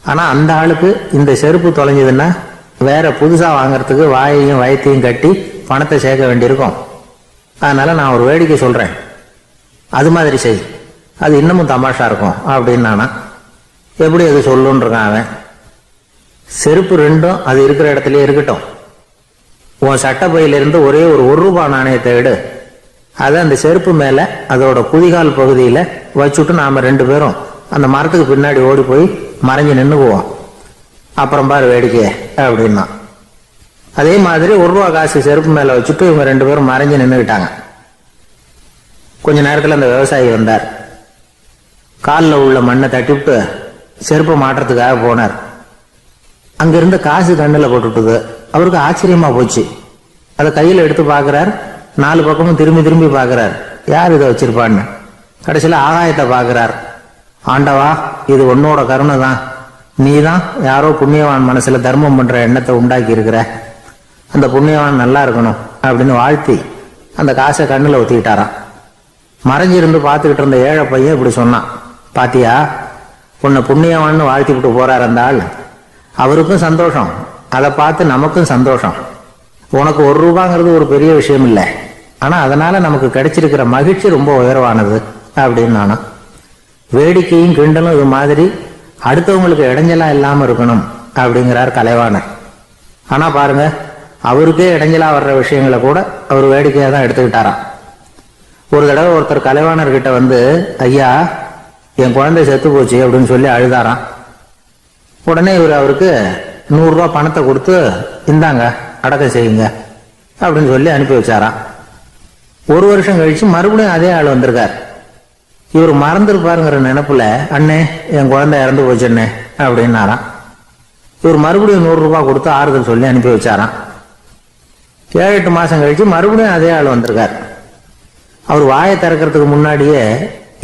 ஆனால் அந்த ஆளுக்கு இந்த செருப்பு தொலைஞ்சதுன்னா வேற புதுசாக வாங்கறதுக்கு வாயையும் வயத்தையும் கட்டி பணத்தை சேர்க்க வேண்டியிருக்கும். அதனால நான் ஒரு வேடிக்கை சொல்கிறேன், அது மாதிரி செய், அது இன்னமும் தமாஷா இருக்கும் அப்படின்னு நானா. எப்படி அது சொல்லுன்னு இருக்கான் அவன். செருப்பு 2ம் அது இருக்கிற இடத்துலயே இருக்கட்டும். உன் சட்டை பையிலிருந்து ஒரே ஒரு ₹1 நாணயத்தை எடு. அதை அந்த செருப்பு மேலே அதோட குதிகால் பகுதியில் வச்சுட்டு நாம் 2 பேரும் அந்த மரத்துக்கு பின்னாடி ஓடி போய் மறைஞ்சு நின்றுக்குவோம். அப்புறம் பாரு வேடிக்கை அப்படின்னா. அதே மாதிரி ₹1 காசு செருப்பு மேலே வச்சுட்டு இவங்க 2 பேரும் மறைஞ்சு நின்றுக்கிட்டாங்க. கொஞ்ச நேரத்தில் அந்த விவசாயி வந்தார். காலில் உள்ள மண்ணை தட்டிவிட்டு செருப்பை மாட்டுறதுக்காக போனார். அங்கிருந்த காசு கண்ணில் போட்டுட்டுது. அவருக்கு ஆச்சரியமா போச்சு. அதை கையில் எடுத்து பார்க்குறார். 4 பக்கமும் திரும்பி திரும்பி பார்க்குறார், யார் இதை வச்சிருப்பான்னு. கடைசியில் ஆகாயத்தை பார்க்குறார். ஆண்டவா, இது உன்னோட கருணை தான். நீ தான் யாரோ புண்ணியவான் மனசில் தர்மம் பண்ணுற எண்ணத்தை உண்டாக்கி இருக்கிற. அந்த புண்ணியவான் நல்லா இருக்கணும் அப்படின்னு வாழ்த்தி அந்த காசை கண்ணில் ஒத்திக்கிட்டாராம். மறைஞ்சிருந்து பார்த்துக்கிட்டு இருந்த ஏழை பையன் இப்படி சொன்னான், பாத்தியா, உன்னை புண்ணியவான்னு வாழ்த்தி விட்டு போறார் அந்த ஆள். அவருக்கும் சந்தோஷம், அதை பார்த்து நமக்கும் சந்தோஷம். உனக்கு ₹1 ஒரு பெரிய விஷயம் இல்லை, ஆனால் அதனால நமக்கு கிடைச்சிருக்கிற மகிழ்ச்சி ரொம்ப உயர்வானது அப்படின்னு நானா. வேடிக்கையும் கிண்டலும் இது மாதிரி அடுத்தவங்களுக்கு இடைஞ்சலா இல்லாமல் இருக்கணும் அப்படிங்கிறார் கலைவாணர். ஆனால் பாருங்க, அவருக்கே இடைஞ்சலா வர்ற விஷயங்களை கூட அவர் வேடிக்கையாக தான் எடுத்துக்கிட்டாராம். ஒரு தடவை ஒருத்தர் கலைவாணர்கிட்ட வந்து, ஐயா, என் குழந்தை செத்து போச்சு அப்படின்னு சொல்லி அழுதாராம். உடனே இவர் அவருக்கு ₹100 பணத்தை கொடுத்து, இந்தாங்க அடக்கம் செய்யுங்க அப்படின்னு சொல்லி அனுப்பி வச்சாராம். 1 வருஷம் கழிச்சு மறுபடியும் அதே ஆள் வந்திருக்கார். இவர் மறந்துருப்பாருங்கிற நினைப்புல, அண்ணே, என் குழந்தை இறந்து போச்சுண்ணே அப்படின்னாராம். இவர் மறுபடியும் ₹100 கொடுத்து ஆறுதல் சொல்லி அனுப்பி வச்சாராம். 7-8 மாசம் கழிச்சு மறுபடியும் அதே ஆள் வந்திருக்கார். அவர் வாயை திறக்கிறதுக்கு முன்னாடியே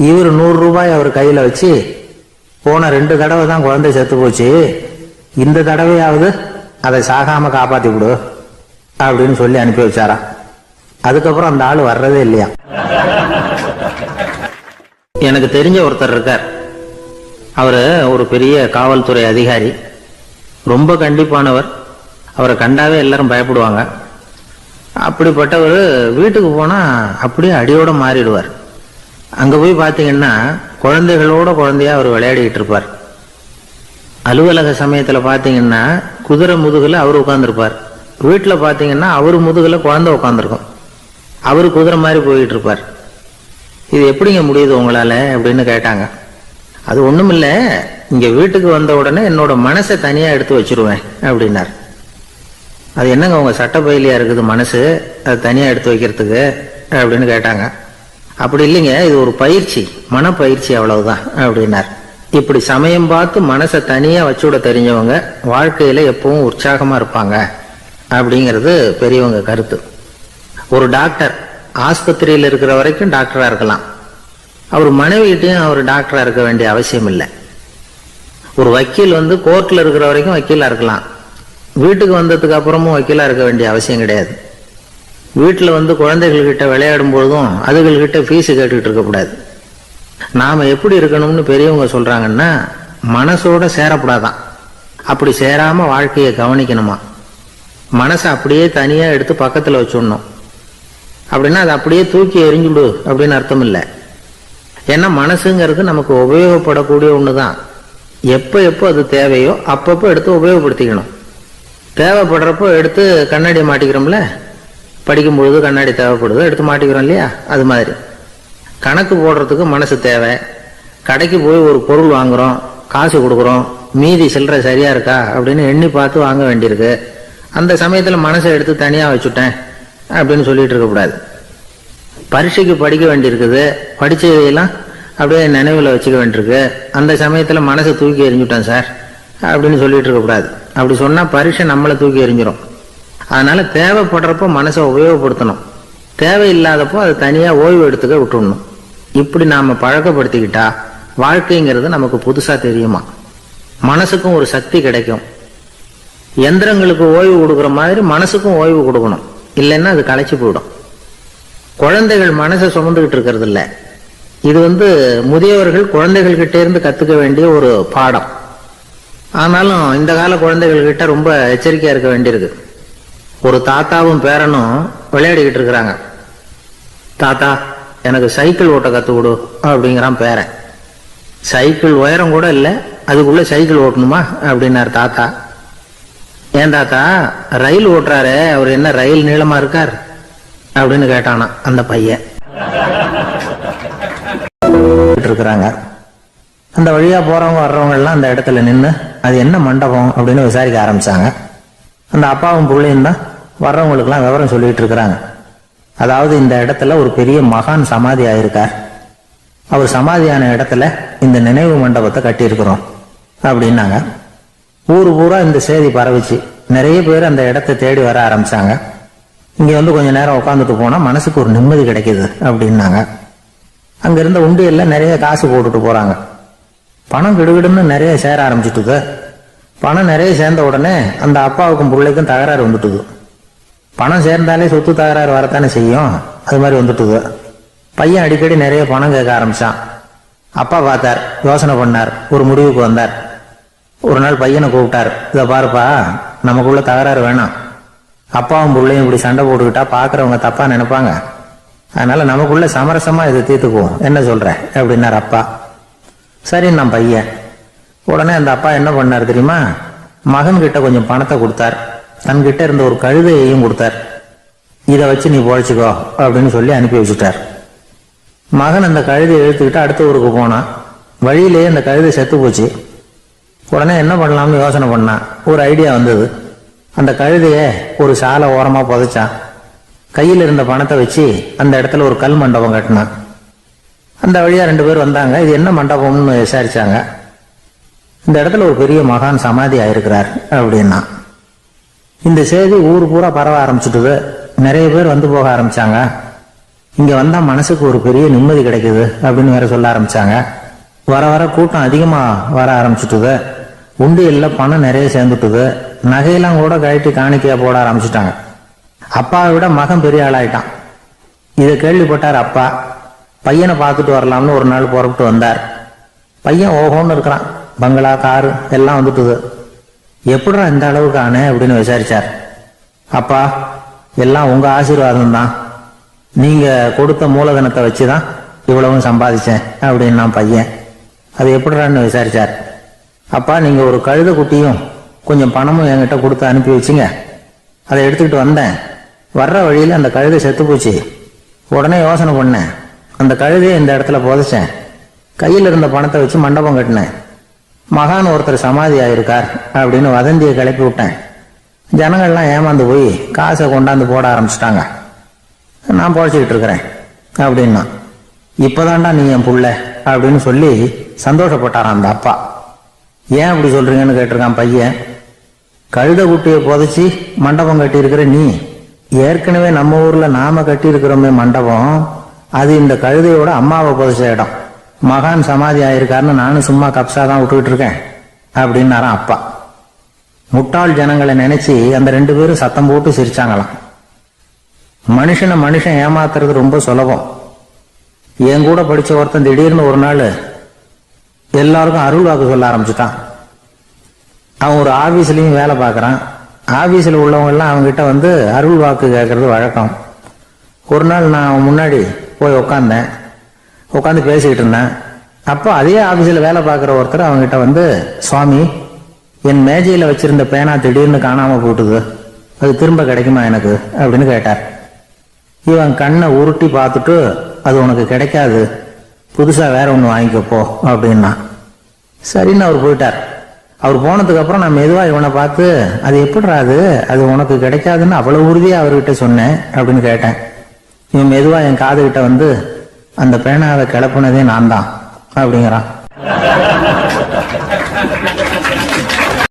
இவர் ₹100 அவர் கையில வச்சு, போன 2 தடவை தான் குழந்தை செத்து போச்சு, இந்த தடவையாவது அதை சாகாம காப்பாத்தி விடு அப்படின்னு சொல்லி அனுப்பி வச்சாராம். அதுக்கப்புறம் அந்த ஆள் வர்றதே இல்லையா. எனக்கு தெரிஞ்ச ஒருத்தர் இருக்கார். அவரு ஒரு பெரிய காவல்துறை அதிகாரி, ரொம்ப கண்டிப்பானவர். அவரை கண்டாவே எல்லாரும் பயப்படுவாங்க. அப்படிப்பட்டவர் வீட்டுக்கு போனா அப்படியே அடியோட மாறிடுவார். அங்க போய் பார்த்தீங்கன்னா குழந்தைகளோட குழந்தையா அவர் விளையாடிட்டு இருப்பார். அலுவலக சமயத்துல பாத்தீங்கன்னா குதிரை முதுகுல அவர் உட்கார்ந்துருப்பார். வீட்டுல பாத்தீங்கன்னா அவர் முதுகுல குழந்தை உட்காந்துருக்கும். அவரு குதிரை மாதிரி போயிட்டு இருப்பார். இது எப்படிங்க முடியுது உங்களால் அப்படின்னு கேட்டாங்க. அது ஒன்றும் இல்லை, இங்கே வீட்டுக்கு வந்த உடனே என்னோட மனசை தனியாக எடுத்து வச்சிருவேன் அப்படின்னார். அது என்னங்க உங்கள் சட்டப்பயிலியாக இருக்குது மனசு, அது தனியாக எடுத்து வைக்கிறதுக்கு அப்படின்னு கேட்டாங்க. அப்படி இல்லைங்க, இது ஒரு பயிற்சி, மனப்பயிற்சி, அவ்வளவுதான் அப்படின்னார். இப்படி சமயம் பார்த்து மனசை தனியாக வச்சுவிட தெரிஞ்சவங்க வாழ்க்கையில் எப்பவும் உற்சாகமாக இருப்பாங்க அப்படிங்கிறது பெரியவங்க கருத்து. ஒரு டாக்டர் ஆஸ்பத்திரியில் இருக்கிற வரைக்கும் டாக்டராக இருக்கலாம், அவர் மனைவிகிட்டையும் அவர் டாக்டராக இருக்க வேண்டிய அவசியம் இல்லை. ஒரு வக்கீல் கோர்ட்டில் இருக்கிற வரைக்கும் வக்கீலாக இருக்கலாம், வீட்டுக்கு வந்ததுக்கு அப்புறமும் வக்கீலாக இருக்க வேண்டிய அவசியம் கிடையாது. வீட்டில் குழந்தைகள்கிட்ட விளையாடும் பொழுதும் அதுகள்கிட்ட ஃபீஸு கேட்டுக்கிட்டு இருக்கக்கூடாது. நாம் எப்படி இருக்கணும்னு பெரியவங்க சொல்கிறாங்கன்னா, மனசோட சேரப்படாதான், அப்படி சேராமல் வாழ்க்கையை கவனிக்கணுமா. மனசை அப்படியே தனியாக எடுத்து பக்கத்தில் வச்சுடணும். அப்படின்னா அதை அப்படியே தூக்கி எறிஞ்சுடு அப்படின்னு அர்த்தம் இல்லை. ஏன்னா மனசுங்கிறது நமக்கு உபயோகப்படக்கூடிய ஒன்று தான். எப்போ எப்போ அது தேவையோ அப்பப்போ எடுத்து உபயோகப்படுத்திக்கணும். தேவைப்படுறப்போ எடுத்து கண்ணாடி மாட்டிக்கிறோம்ல, படிக்கும் பொழுது கண்ணாடி தேவைப்படுது, எடுத்து மாட்டிக்கிறோம் இல்லையா, அது மாதிரி கணக்கு போடுறதுக்கு மனசு தேவை. கடைக்கு போய் ஒரு பொருள் வாங்குகிறோம், காசு கொடுக்குறோம், மீதி சில்லறை சரியா இருக்கா அப்படின்னு எண்ணி பார்த்து வாங்க வேண்டியிருக்கு. அந்த சமயத்தில் மனசை எடுத்து தனியாக வச்சுட்டேன் அப்படின்னு சொல்லிட்டு இருக்கக்கூடாது. பரீட்சைக்கு படிக்க வேண்டியிருக்குது, படித்ததையெல்லாம் அப்படியே நினைவில் வச்சுக்க வேண்டியிருக்கு, அந்த சமயத்தில் மனசை தூக்கி எறிஞ்சுட்டேன் சார் அப்படின்னு சொல்லிட்டு இருக்கக்கூடாது. அப்படி சொன்னால் பரீட்சை நம்மளை தூக்கி எறிஞ்சிடும். அதனால தேவைப்படுறப்போ மனசை உபயோகப்படுத்தணும், தேவையில்லாதப்போ அதை தனியாக ஓய்வு எடுத்துக்க விட்டுடணும். இப்படி நாம் பழக்கப்படுத்திக்கிட்டா வாழ்க்கைங்கிறது நமக்கு புதுசாக தெரியுமா. மனசுக்கும் ஒரு சக்தி கிடைக்கும். எந்திரங்களுக்கு ஓய்வு கொடுக்குற மாதிரி மனசுக்கும் ஓய்வு கொடுக்கணும், இல்லைன்னா அது களைச்சி போயிடும். குழந்தைகள் மனசை சுமந்துக்கிட்டு இருக்கிறது இல்லை. இது முதியவர்கள் குழந்தைகள் கிட்டே இருந்து கற்றுக்க வேண்டிய ஒரு பாடம். ஆனாலும் இந்த கால குழந்தைகள் கிட்ட ரொம்ப எச்சரிக்கையாக இருக்க வேண்டியிருக்கு. ஒரு தாத்தாவும் பேரனும் விளையாடிக்கிட்டு இருக்கிறாங்க. தாத்தா எனக்கு சைக்கிள் ஓட்ட கற்றுக் கொடு அப்படிங்கிறான் பேரன். சைக்கிள் உயரம் கூட இல்லை, அதுக்குள்ளே சைக்கிள் ஓட்டணுமா அப்படின்னார் தாத்தா. ஏன் தாத்தா, ரயில் ஓட்டுறாரு, அவர் என்ன ரயில் நீளமா இருக்கார் அப்படின்னு கேட்டானா அந்த பையன். இருக்கிறாங்க அந்த வழியா போறவங்க வர்றவங்க எல்லாம் அந்த இடத்துல நின்று அது என்ன மண்டபம் அப்படின்னு விசாரிக்க ஆரம்பிச்சாங்க. அந்த அப்பாவும் பிள்ளையும் தான் வர்றவங்களுக்கெல்லாம் விவரம் சொல்லிட்டு இருக்கிறாங்க. அதாவது இந்த இடத்துல ஒரு பெரிய மகான் சமாதி ஆயிருக்கார், அவர் சமாதியான இடத்துல இந்த நினைவு மண்டபத்தை கட்டியிருக்கிறோம் அப்படின்னாங்க. ஊரு பூரா இந்த செய்தி பரவிச்சு. நிறைய பேர் அந்த இடத்தை தேடி வர ஆரம்பிச்சாங்க. இங்க கொஞ்ச நேரம் உட்காந்துட்டு போனா மனசுக்கு ஒரு நிம்மதி கிடைக்குது அப்படின்னாங்க. அங்க இருந்த உண்டியல்ல நிறைய காசு போட்டுட்டு போறாங்க. பணம் கிடுகிடுன்னு நிறைய சேர ஆரம்பிச்சுட்டுது. பணம் நிறைய சேர்ந்த உடனே அந்த அப்பாவுக்கும் பிள்ளைக்கும் தகராறு வந்துட்டுது. பணம் சேர்ந்தாலே சொத்து தகராறு வரத்தானே செய்யும், அது மாதிரி வந்துட்டுது. பையன் அடிக்கடி நிறைய பணம் கேட்க ஆரம்பிச்சான். அப்பா பார்த்தார், யோசனை பண்ணார், ஒரு முடிவுக்கு வந்தார். ஒரு நாள் பையனை கூப்பிட்டார். இதை பாருப்பா, நமக்குள்ள தகராறு வேணாம், அப்பாவும் பிள்ளையும் இப்படி சண்டை போட்டுக்கிட்டா பாக்குறவங்க தப்பா நினைப்பாங்க, அதனால நமக்குள்ள சமரசமா இதை தீர்த்துக்குவோம், என்ன சொல்ற அப்படின்னார் அப்பா. சரி நான் பையன். உடனே அந்த அப்பா என்ன பண்ணார் தெரியுமா, மகன் கிட்ட கொஞ்சம் பணத்தை கொடுத்தார், தன்கிட்ட இருந்த ஒரு கழுதையையும் கொடுத்தார். இதை வச்சு நீ பொழைச்சிக்கோ அப்படின்னு சொல்லி அனுப்பி வச்சுட்டார். மகன் அந்த கழுதையை இழுத்துக்கிட்டு அடுத்த ஊருக்கு போனான். வழியிலேயே அந்த கழுதை செத்து போச்சு. உடனே என்ன பண்ணலாம்னு யோசனை பண்ணான். ஒரு ஐடியா வந்தது. அந்த கழுதைய ஒரு சாலை ஓரமா புதைச்சான். கையில் இருந்த பணத்தை வச்சு அந்த இடத்துல ஒரு கல் மண்டபம் கட்டினான். அந்த வழியா 2 பேர் வந்தாங்க. இது என்ன மண்டபம்னு விசாரிச்சாங்க. இந்த இடத்துல ஒரு பெரிய மகான் சமாதி ஆயிருக்கிறார் அப்படின்னா. இந்த செய்தி ஊர் பூரா பரவ ஆரம்பிச்சுட்டுது. நிறைய பேர் வந்து போக ஆரம்பிச்சாங்க. இங்க வந்தா மனசுக்கு ஒரு பெரிய நிம்மதி கிடைக்குது அப்படின்னு வேற சொல்ல ஆரம்பிச்சாங்க. வர வர கூட்டம் அதிகமா வர ஆரம்பிச்சுட்டுது. உண்டியல்ல பணம் நிறைய சேர்ந்துட்டுது. நகையெல்லாம் கூட கழட்டி காணிக்கையா போட ஆரம்பிச்சுட்டாங்க. அப்பாவை விட மகன் பெரிய ஆளாயிட்டான். இதை கேள்விப்பட்டார் அப்பா. பையனை பார்த்துட்டு வரலாம்னு ஒரு நாள் புறப்பட்டு வந்தார். பையன் ஓஹோன்னு இருக்கிறான். பங்களா, காரு எல்லாம் வந்துட்டுது. எப்படிடா இந்த அளவுக்கு ஆனே அப்படின்னு விசாரிச்சார். அப்பா, எல்லாம் உங்க ஆசீர்வாதம் தான், நீங்க கொடுத்த மூலதனத்தை வச்சுதான் இவ்வளவும் சம்பாதிச்சேன் அப்படின்னா பையன். அது எப்படிடான்னு விசாரிச்சார். அப்பா, நீங்க ஒரு கழுத குட்டியும் கொஞ்சம் பணமும் என்கிட்ட கொடுத்து அனுப்பி வச்சுங்க, அதை எடுத்துக்கிட்டு வந்தேன். வர்ற வழியில் அந்த கழுதை செத்து போச்சு. உடனே யோசனை பண்ணேன், அந்த கழுதையை இந்த இடத்துல புதைச்சேன். கையில் இருந்த பணத்தை வச்சு மண்டபம் கட்டினேன். மகான் ஒருத்தர் சமாதி ஆயிருக்கார் அப்படின்னு வதந்தியை கிளப்பி விட்டேன். ஜனங்கள்லாம் ஏமாந்து போய் காசை கொண்டாந்து போட ஆரம்பிச்சிட்டாங்க. நான் பொழைச்சிக்கிட்டு இருக்கிறேன் அப்படின்னா, இப்போதான்டா நீ என் புள்ள அப்படின்னு சொல்லி சந்தோஷப்பட்டாரான் அந்த அப்பா. ஏன் அப்படி சொல்றீங்கன்னு கேட்டிருக்கான் பையன். கழுத குட்டியை புதைச்சி மண்டபம் கட்டியிருக்கிற நீ, ஏற்கனவே நம்ம ஊர்ல நாம கட்டியிருக்கிறோமே மண்டபம், அது இந்த கழுதையோட அம்மாவை புதைச்ச இடம். மகான் சமாதி ஆயிருக்காருன்னு நானும் சும்மா கப்சா தான் விட்டுக்கிட்டு இருக்கேன் அப்படின்னாரான் அப்பா. முட்டாள் ஜனங்களை நினைச்சு அந்த 2 பேரும் சத்தம் போட்டு சிரிச்சாங்களாம். மனுஷன் ஏமாத்துறது ரொம்ப சுலபம். என் கூட படிச்ச ஒருத்தன் திடீர்னு ஒரு நாள் எல்லாருக்கும் அருள் வாக்கு சொல்ல ஆரம்பிச்சுட்டான். அவன் ஒரு ஆபீஸ்லயும் வேலை பார்க்கறான். ஆபீஸ்ல உள்ளவங்க எல்லாம் அவங்ககிட்ட வந்து அருள் வாக்கு கேட்கறது வழக்கம். ஒரு நாள் நான் அவன் முன்னாடி போய் உட்காந்து பேசிக்கிட்டு இருந்தேன். அப்போ அதே ஆபீஸ்ல வேலை பார்க்குற ஒருத்தர் அவங்ககிட்ட வந்து, சுவாமி, என் மேஜையில வச்சிருந்த பேனா திடீர்னு காணாம போட்டுது, அது திரும்ப கிடைக்குமா எனக்கு அப்படின்னு கேட்டார். இவன் கண்ணை உருட்டி பார்த்துட்டு, அது உனக்கு கிடைக்காது, புதுசா வேற ஒன்று வாங்கிக்கப்போ அப்படின்னா. சரின்னு அவர் போயிட்டார். அவர் போனதுக்கு அப்புறம் நான் மெதுவா இவனை பார்த்து, அது எப்படிடா அது உனக்கு கிடைக்காதுன்னு அவ்வளவு உறுதியா அவர்கிட்ட சொன்னேன் அப்படின்னு கேட்டேன். இவன் மெதுவா என் காதுகிட்ட வந்து, அந்த பேனாவை கிளப்புனதே நான் தான் அப்படிங்கிறான்.